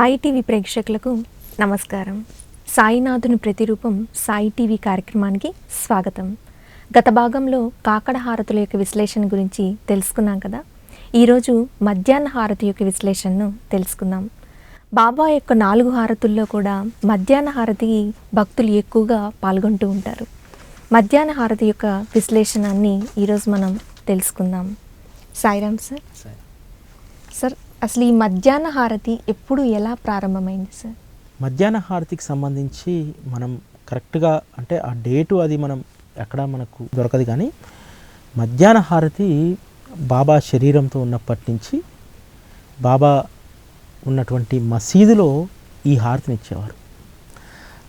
Sai TV ప్రేక్షకులకు నమస్కారం. సాయినాథుని ప్రతిరూపం సాయి టీవీ కార్యక్రమానికి స్వాగతం. గత భాగంలో కాకడ హారతుల యొక్క విశ్లేషణ గురించి తెలుసుకున్నాం కదా. ఈరోజు మధ్యాహ్న హారతి యొక్క విశ్లేషణను తెలుసుకుందాం. బాబా యొక్క 4 హారతుల్లో కూడా మధ్యాహ్న హారతికి భక్తులు ఎక్కువగా పాల్గొంటూ ఉంటారు. మధ్యాహ్న హారతి యొక్క విశ్లేషణాన్ని ఈరోజు మనం తెలుసుకుందాం. సాయిరామ్ సార్. సార్, అసలు ఈ మధ్యాహ్న హారతి ఎప్పుడు ఎలా ప్రారంభమైంది సార్? మధ్యాహ్న హారతికి సంబంధించి మనం కరెక్ట్గా అంటే ఆ డేటు అది మనం ఎక్కడ మనకు దొరకదు, కానీ మధ్యాహ్న హారతి బాబా శరీరంతో ఉన్నప్పటి నుంచి బాబా ఉన్నటువంటి మసీదులో ఈ హారతిని ఇచ్చేవారు.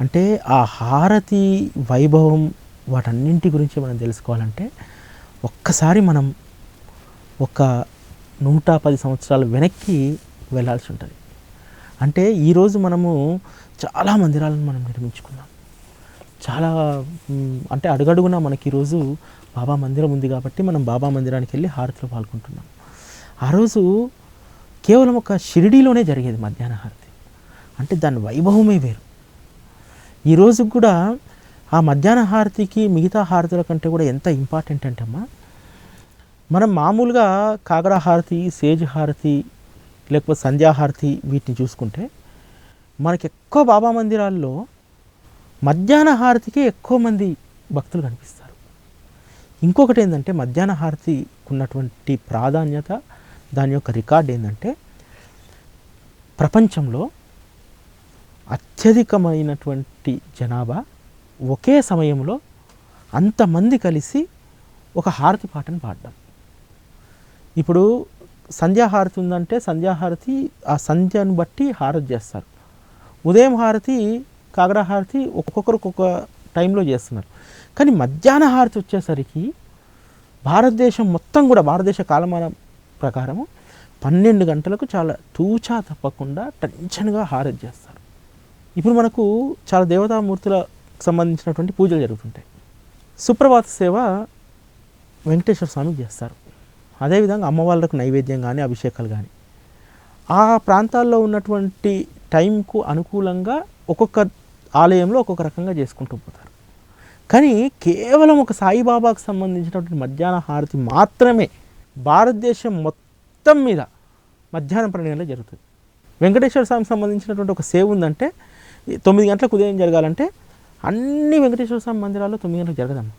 అంటే ఆ హారతి వైభవం వాటన్నింటి గురించి మనం తెలుసుకోవాలంటే ఒక్కసారి మనం ఒక 110 సంవత్సరాలు వెనక్కి వెళ్ళాల్సి ఉంటుంది. అంటే ఈరోజు మనము చాలా మందిరాలను మనం నిర్మించుకున్నాం. చాలా అంటే అడుగడుగునా మనకి ఈరోజు బాబా మందిరం ఉంది కాబట్టి మనం బాబా మందిరానికి వెళ్ళి హారతిలో పాల్గొంటున్నాం. ఆ రోజు కేవలం ఒక షిరిడీలోనే జరిగేది మధ్యాహ్న హారతి. అంటే దాని వైభవమే వేరు. ఈరోజు కూడా ఆ మధ్యాహ్న హారతికి మిగతా హారతుల కంటే కూడా ఎంత ఇంపార్టెంట్ అంటే అమ్మా, మనం మామూలుగా కాకడ హారతి, సేజ్ హారతి, లేకపోతే సంధ్యాహారతి వీటిని చూసుకుంటే మనకి ఎక్కువ బాబా మందిరాల్లో మధ్యాహ్న హారతికి ఎక్కువ మంది భక్తులు కనిపిస్తారు. ఇంకొకటి ఏంటంటే మధ్యాహ్న హారతికి ఉన్నటువంటి ప్రాధాన్యత, దాని యొక్క రికార్డ్ ఏంటంటే ప్రపంచంలో అత్యధికమైనటువంటి జనాభా ఒకే సమయంలో అంతమంది కలిసి ఒక హారతి పాటను పాడడం. ఇప్పుడు సంధ్యాహారతి ఉందంటే సంధ్యాహారతి ఆ సంధ్యను బట్టి హారతి చేస్తారు. ఉదయం హారతి, కాకడ హారతి ఒక్కొక్కరు ఒక్కొక్క టైంలో చేస్తున్నారు. కానీ మధ్యాహ్న హారతి వచ్చేసరికి భారతదేశం మొత్తం కూడా భారతదేశ కాలమానం ప్రకారము 12 గంటలకు చాలా తూచా తప్పకుండా టెన్షన్గా హారతి చేస్తారు. ఇప్పుడు మనకు చాలా దేవతామూర్తులకు సంబంధించినటువంటి పూజలు జరుగుతుంటాయి. సుప్రభాత సేవ వెంకటేశ్వర స్వామికి చేస్తారు. అదేవిధంగా అమ్మవాళ్ళకు నైవేద్యం కానీ అభిషేకాలు కానీ ఆ ప్రాంతాల్లో ఉన్నటువంటి టైంకు అనుకూలంగా ఒక్కొక్క ఆలయంలో ఒక్కొక్క రకంగా చేసుకుంటూ పోతారు. కానీ కేవలం ఒక సాయిబాబాకు సంబంధించినటువంటి మధ్యాహ్న హారతి మాత్రమే భారతదేశం మొత్తం మీద మధ్యాహ్నం 12 గంటలకు జరుగుతుంది. వెంకటేశ్వర స్వామికి సంబంధించినటువంటి ఒక సేవ ఉందంటే 9 గంటలకు ఉదయం జరగాలంటే అన్ని వెంకటేశ్వర స్వామి మందిరాల్లో 9 గంటలకు జరగదమ్మా.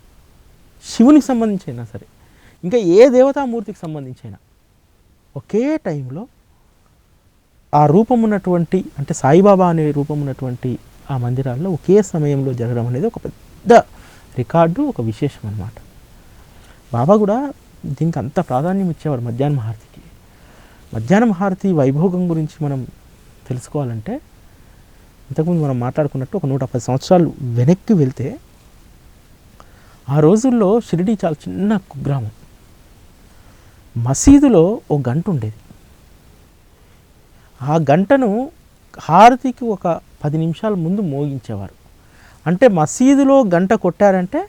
శివునికి సంబంధించి అయినా సరే, ఇంకా ఏ దేవతామూర్తికి సంబంధించైనా ఒకే టైంలో ఆ రూపం ఉన్నటువంటి అంటే సాయిబాబా అనే రూపం ఉన్నటువంటి ఆ మందిరాల్లో ఒకే సమయంలో జరగడం అనేది ఒక పెద్ద రికార్డు, ఒక విశేషం అన్నమాట. బాబా కూడా దీనికి అంత ప్రాధాన్యం ఇచ్చేవారు మధ్యాహ్న హారతికి. మధ్యాహ్న హారతి వైభోగం గురించి మనం తెలుసుకోవాలంటే ఇంతకుముందు మనం మాట్లాడుకున్నట్టు ఒక 110 సంవత్సరాలు వెనక్కి వెళ్తే ఆ రోజుల్లో షిరిడీ చాలా చిన్న కుగ్రామం. మసీదులో ఒక గంట ఉండేది. ఆ గంటను హారతికి ఒక 10 నిమిషాల ముందు మోగించేవారు. అంటే మసీదులో గంట కొట్టారంటే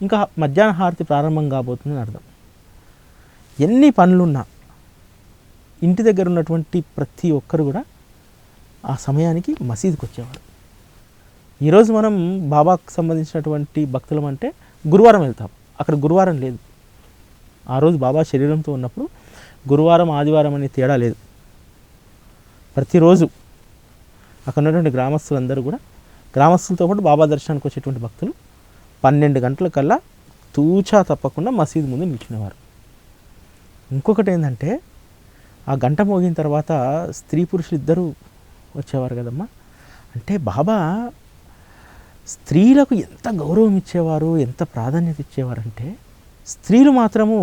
ఇంకా మధ్యాహ్న హారతి ప్రారంభం కాబోతుందని అర్థం. ఎన్ని పనులున్నా ఇంటి దగ్గర ఉన్నటువంటి ప్రతి ఒక్కరు కూడా ఆ సమయానికి మసీదుకి వచ్చేవారు. ఈరోజు మనం బాబాకు సంబంధించినటువంటి భక్తులం అంటే గురువారం వెళ్తాం, అక్కడ గురువారం లేదు. ఆ రోజు బాబా శరీరంతో ఉన్నప్పుడు గురువారం ఆదివారం అనే తేడా లేదు. ప్రతిరోజు అక్కడ ఉన్నటువంటి గ్రామస్తులందరూ కూడా గ్రామస్తులతో పాటు బాబా దర్శనానికి వచ్చేటువంటి భక్తులు 12 గంటల కల్లా తూచా తప్పకుండా మసీదు ముందు నిల్చునేవారు. ఇంకొకటి ఏంటంటే ఆ గంట మోగిన తర్వాత స్త్రీ పురుషులు ఇద్దరూ వచ్చేవారు కదమ్మా. అంటే బాబా స్త్రీలకు ఎంత గౌరవం ఇచ్చేవారు, ఎంత ప్రాధాన్యత ఇచ్చేవారంటే స్త్రీలు మాత్రము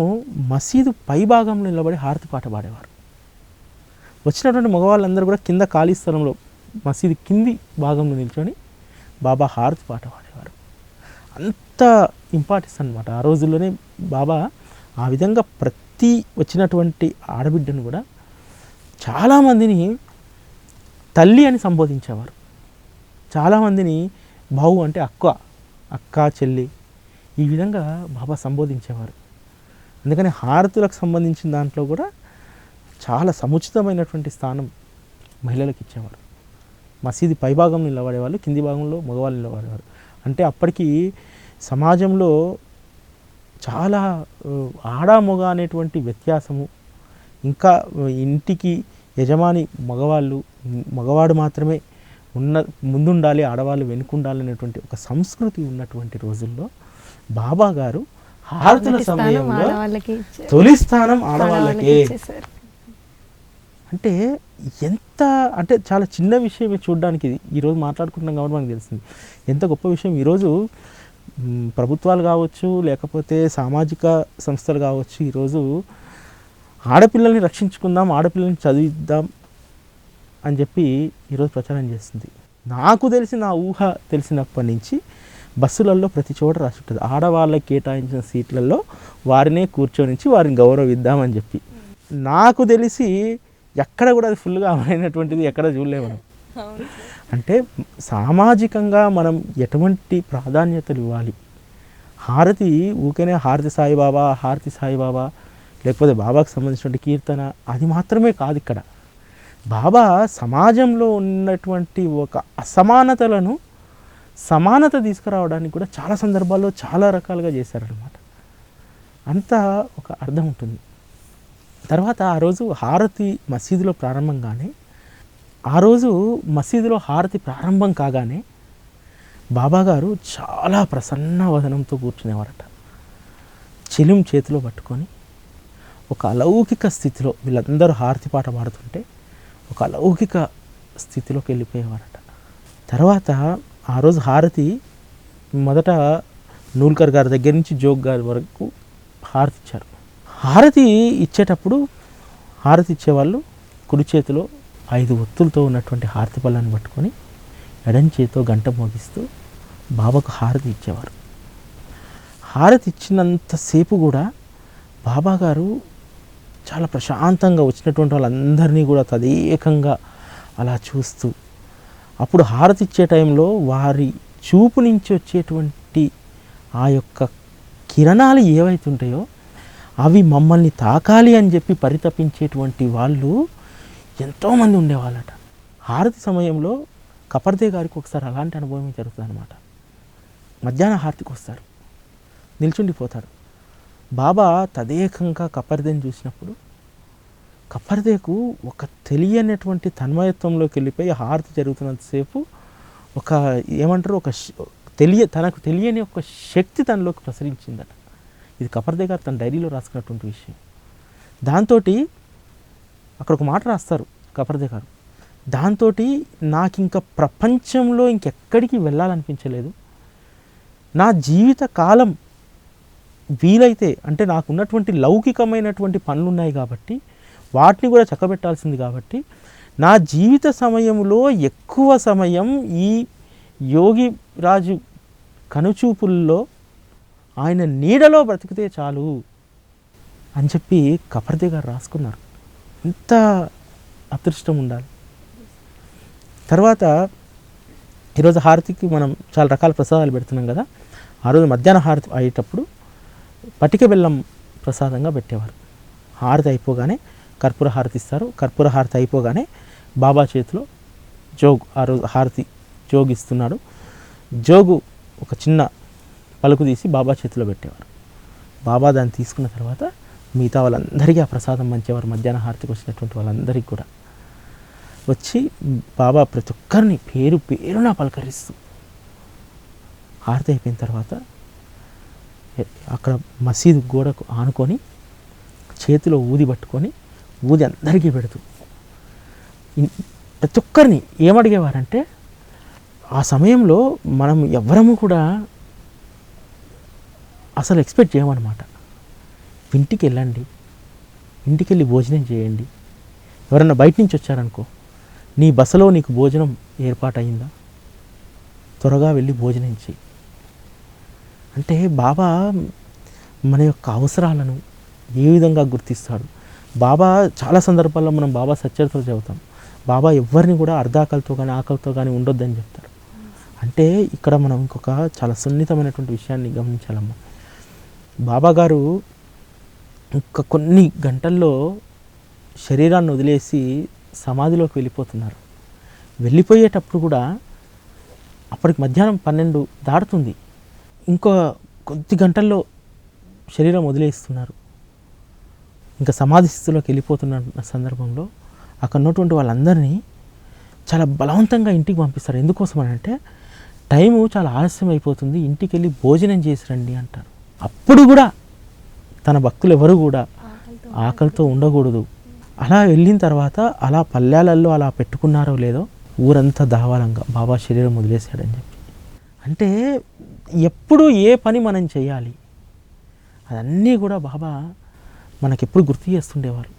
మసీదు పై భాగంలో నిలబడి హారతి పాట పాడేవారు. వచ్చినటువంటి మగవాళ్ళందరూ కూడా కింద ఖాళీ స్థలంలో మసీదు కింది భాగంలో నిల్చొని బాబా హారతి పాట పాడేవారు. అంత ఇంపార్టెన్స్ అన్నమాట. ఆ రోజుల్లోనే బాబా ఆ విధంగా ప్రతి వచ్చినటువంటి ఆడబిడ్డను కూడా చాలామందిని తల్లి అని సంబోధించేవారు. చాలామందిని బావు అంటే అక్క చెల్లి ఈ విధంగా బాబా సంబోధించేవారు. అందుకని హారతులకు సంబంధించిన దాంట్లో కూడా చాలా సముచితమైనటువంటి స్థానం మహిళలకు ఇచ్చేవారు. మసీదు పైభాగం నిలబడేవాళ్ళు, కింది భాగంలో మగవాళ్ళు నిలబడేవారు. అంటే అప్పటికి సమాజంలో చాలా ఆడ మగ అనేటువంటి వ్యత్యాసము, ఇంకా ఇంటికి యజమాని మగవాడు మాత్రమే ముందుండాలి, ఆడవాళ్ళు వెనుకుండాలి అనేటువంటి ఒక సంస్కృతి ఉన్నటువంటి రోజుల్లో బాబా గారు హారతుల సమయంలో తొలి స్థానం ఆడవాళ్ళకే. అంటే ఎంత అంటే చాలా చిన్న విషయమే చూడడానికి. ఇది ఈరోజు మాట్లాడుకుంటున్నాం కాబట్టి మనకు తెలిసింది ఎంత గొప్ప విషయం. ఈరోజు ప్రభుత్వాలు కావచ్చు, లేకపోతే సామాజిక సంస్థలు కావచ్చు, ఈరోజు ఆడపిల్లల్ని రక్షించుకుందాం, ఆడపిల్లల్ని చదివిద్దాం అని చెప్పి ఈరోజు ప్రచారం చేస్తుంది. నాకు తెలిసి, నా ఊహ తెలిసినప్పటి నుంచి బస్సులలో ప్రతి చోట రాసి ఉంటుంది, ఆడవాళ్ళకి కేటాయించిన సీట్లలో వారినే కూర్చొనించి వారిని గౌరవిద్దామని చెప్పి. నాకు తెలిసి ఎక్కడ కూడా అది ఫుల్గా అమైనటువంటిది ఎక్కడ చూడలేము మనం. అంటే సామాజికంగా మనం ఎటువంటి ప్రాధాన్యతలు ఇవ్వాలి. హారతి ఊరికనే హారతి సాయిబాబా లేకపోతే బాబాకు సంబంధించినటువంటి కీర్తన అది మాత్రమే కాదు. ఇక్కడ బాబా సమాజంలో ఉన్నటువంటి ఒక అసమానతలను సమానత తీసుకురావడానికి కూడా చాలా సందర్భాల్లో చాలా రకాలుగా చేశారనమాట. అంతా ఒక అర్థం ఉంటుంది. తర్వాత ఆ రోజు హారతి మసీదులో ప్రారంభంగానే, ఆ రోజు మసీదులో హారతి ప్రారంభం కాగానే బాబాగారు చాలా ప్రసన్న వదనంతో కూర్చునేవారట. చిలుం చేతిలో పట్టుకొని ఒక అలౌకిక స్థితిలో, వీళ్ళందరూ హారతి పాట పాడుతుంటే ఒక అలౌకిక స్థితిలోకి వెళ్ళిపోయేవారట. తర్వాత ఆ రోజు హారతి మొదట నూల్కర్ గారి దగ్గర నుంచి జోగ్ గారి వరకు హారతి ఇచ్చారు. హారతి ఇచ్చేటప్పుడు హారతి ఇచ్చేవాళ్ళు కుడి చేతిలో 5 ఒత్తులతో ఉన్నటువంటి హారతి పళ్ళని పట్టుకొని ఎడం చేతితో గంట మోగిస్తూ బాబాకు హారతి ఇచ్చేవారు. హారతి ఇచ్చినంతసేపు కూడా బాబా గారు చాలా ప్రశాంతంగా వచ్చినటువంటి వాళ్ళందరినీ కూడా తదేకంగా అలా చూస్తూ, అప్పుడు హారతి ఇచ్చే టైంలో వారి చూపు నుంచి వచ్చేటువంటి ఆ యొక్క కిరణాలు ఏవైతే ఉంటాయో అవి మమ్మల్ని తాకాలి అని చెప్పి పరితపించేటువంటి వాళ్ళు ఎంతోమంది ఉండేవాళ్ళట. హారతి సమయంలో కపర్దే గారికి ఒకసారి అలాంటి అనుభవం జరుగుతుంది అనమాట. మధ్యాహ్న హారతికి వస్తారు, నిల్చుండిపోతారు. బాబా తదేకంగా కపర్దేని చూసినప్పుడు కపర్దేకు ఒక తెలియనటువంటి తన్మయత్వంలోకి వెళ్ళిపోయి హారతి జరుగుతున్నంతసేపు ఒక ఏమంటారు, తనకు తెలియని ఒక శక్తి తనలోకి ప్రసరించిందట. ఇది కపర్దే గారు తన డైరీలో రాసుకున్నటువంటి విషయం. దాంతో అక్కడ ఒక మాట రాస్తారు కపర్దే గారు. దాంతో నాకు ఇంకా ప్రపంచంలో ఇంకెక్కడికి వెళ్ళాలనిపించలేదు. నా జీవిత కాలం వీలైతే, అంటే నాకు ఉన్నటువంటి లౌకికమైనటువంటి పనులు ఉన్నాయి కాబట్టి వాటిని కూడా చక్కబెట్టాల్సింది కాబట్టి నా జీవిత సమయంలో ఎక్కువ సమయం ఈ యోగి రాజు కనుచూపుల్లో ఆయన నీడలో బ్రతికితే చాలు అని చెప్పి కపర్దే గారు రాసుకున్నారు. ఎంత అదృష్టం ఉండాలి. తర్వాత ఈరోజు హారతికి మనం చాలా రకాల ప్రసాదాలు పెడుతున్నాం కదా. ఆ రోజు మధ్యాహ్న హారతి అయ్యేటప్పుడు పటిక బెల్లం ప్రసాదంగా పెట్టేవారు. హారతి అయిపోగానే కర్పూర హారతి ఇస్తారు. కర్పూర హారతి అయిపోగానే బాబా చేతిలో జోగు, ఆ రోజు హారతి జోగు ఇస్తున్నాడు, జోగు ఒక చిన్న పలుకు తీసి బాబా చేతిలో పెట్టేవారు. బాబా దాన్ని తీసుకున్న తర్వాత మిగతా వాళ్ళందరికీ ఆ ప్రసాదం పంచేవారు. మధ్యాహ్న హారతికి వచ్చినటువంటి వాళ్ళందరికీ కూడా వచ్చి బాబా ప్రతి ఒక్కరిని పేరు పేరున పలకరిస్తూ, హారతి అయిపోయిన తర్వాత అక్కడ మసీదు గోడకు ఆనుకొని చేతిలో ఊది పట్టుకొని ఊది అందరికీ పెడుతూ ప్రతి ఒక్కరిని ఏమడిగేవారంటే, ఆ సమయంలో మనం ఎవ్వరము కూడా అసలు ఎక్స్పెక్ట్ చేయమన్నమాట. ఇంటికి వెళ్ళండి, ఇంటికి వెళ్ళి భోజనం చేయండి. ఎవరన్నా బయట నుంచి వచ్చారనుకో, నీ బసలో నీకు భోజనం ఏర్పాటయిందా, త్వరగా వెళ్ళి భోజనం చేయి. అంటే బాబా మన యొక్క అవసరాలను ఏ విధంగా గుర్తిస్తాడు. బాబా చాలా సందర్భాల్లో మనం బాబా సచ్చరిత్రలు చదువుతాం. బాబా ఎవరిని కూడా అర్ధాకలితో కానీ ఆకలితో కానీ ఉండొద్దని చెప్తారు. అంటే ఇక్కడ మనం ఇంకొక చాలా సున్నితమైనటువంటి విషయాన్ని గమనించాలమ్మా. బాబా గారు ఇంకా కొన్ని గంటల్లో శరీరాన్ని వదిలేసి సమాధిలోకి వెళ్ళిపోతున్నారు. వెళ్ళిపోయేటప్పుడు కూడా అప్పటికి మధ్యాహ్నం 12 దాటుతుంది. ఇంకో కొద్ది గంటల్లో శరీరం వదిలేస్తున్నారు. ఇంకా సమాధి స్థితిలోకి వెళ్ళిపోతున్న సందర్భంలో అక్కడ ఉన్నటువంటి వాళ్ళందరినీ చాలా బలవంతంగా ఇంటికి పంపిస్తారు. ఎందుకోసం అని అంటే టైము చాలా ఆలస్యం అయిపోతుంది, ఇంటికి వెళ్ళి భోజనం చేసి రండి అంటారు. అప్పుడు కూడా తన భక్తులు ఎవరు కూడా ఆకలితో ఉండకూడదు. అలా వెళ్ళిన తర్వాత అలా పల్లెలలో అలా పెట్టుకున్నారో లేదో ఊరంతా దావాలంగా బాబా శరీరం వదిలేశాడని చెప్పి. అంటే ఎప్పుడు ఏ పని మనం చేయాలి అదన్నీ కూడా బాబా మనకెప్పుడు గుర్తు చేస్తుండేవారు.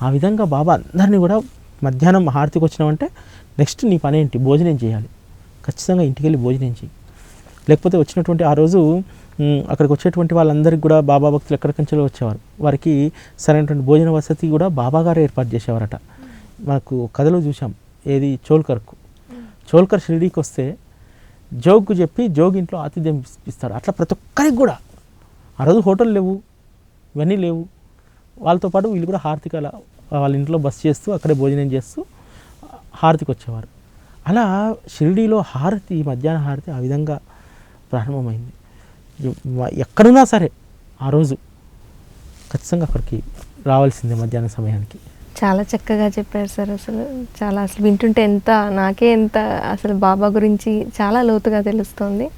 ఆ విధంగా బాబా అందరినీ కూడా మధ్యాహ్నం హారతికి వచ్చినామంటే నెక్స్ట్ నీ పని ఏంటి, భోజనం చేయాలి, ఖచ్చితంగా ఇంటికి వెళ్ళి భోజనం చేయి. లేకపోతే వచ్చినటువంటి ఆ రోజు అక్కడికి వచ్చేటువంటి వాళ్ళందరికీ కూడా బాబా భక్తులు ఎక్కడికంచెలో వచ్చేవారు. వారికి సరైనటువంటి భోజన వసతి కూడా బాబా గారు ఏర్పాటు చేసేవారట. మనకు కథలో చూసాం, ఏది చోల్కర్ షిరిడీకి వస్తే జోగ్కు చెప్పి జోగ్ ఇంట్లో ఆతిథ్యం ఇస్తాడు. అట్లా ప్రతి ఒక్కరికి కూడా ఆ రోజు హోటల్ లేవు, ఇవన్నీ లేవు. వాళ్ళతో పాటు వీళ్ళు కూడా హారతికి అలా వాళ్ళ ఇంట్లో బస్ చేస్తూ అక్కడే భోజనం చేస్తూ హారతికి వచ్చేవారు. అలా షిరిడీలో హారతి, మధ్యాహ్న హారతి ఆ విధంగా ప్రారంభమైంది. ఎక్కడున్నా సరే ఆ రోజు ఖచ్చితంగా అక్కడికి రావాల్సిందే మధ్యాహ్న సమయానికి. చాలా చక్కగా చెప్పారు సార్. అసలు వింటుంటే నాకే ఎంత అసలు బాబా గురించి చాలా లోతుగా తెలుస్తుంది.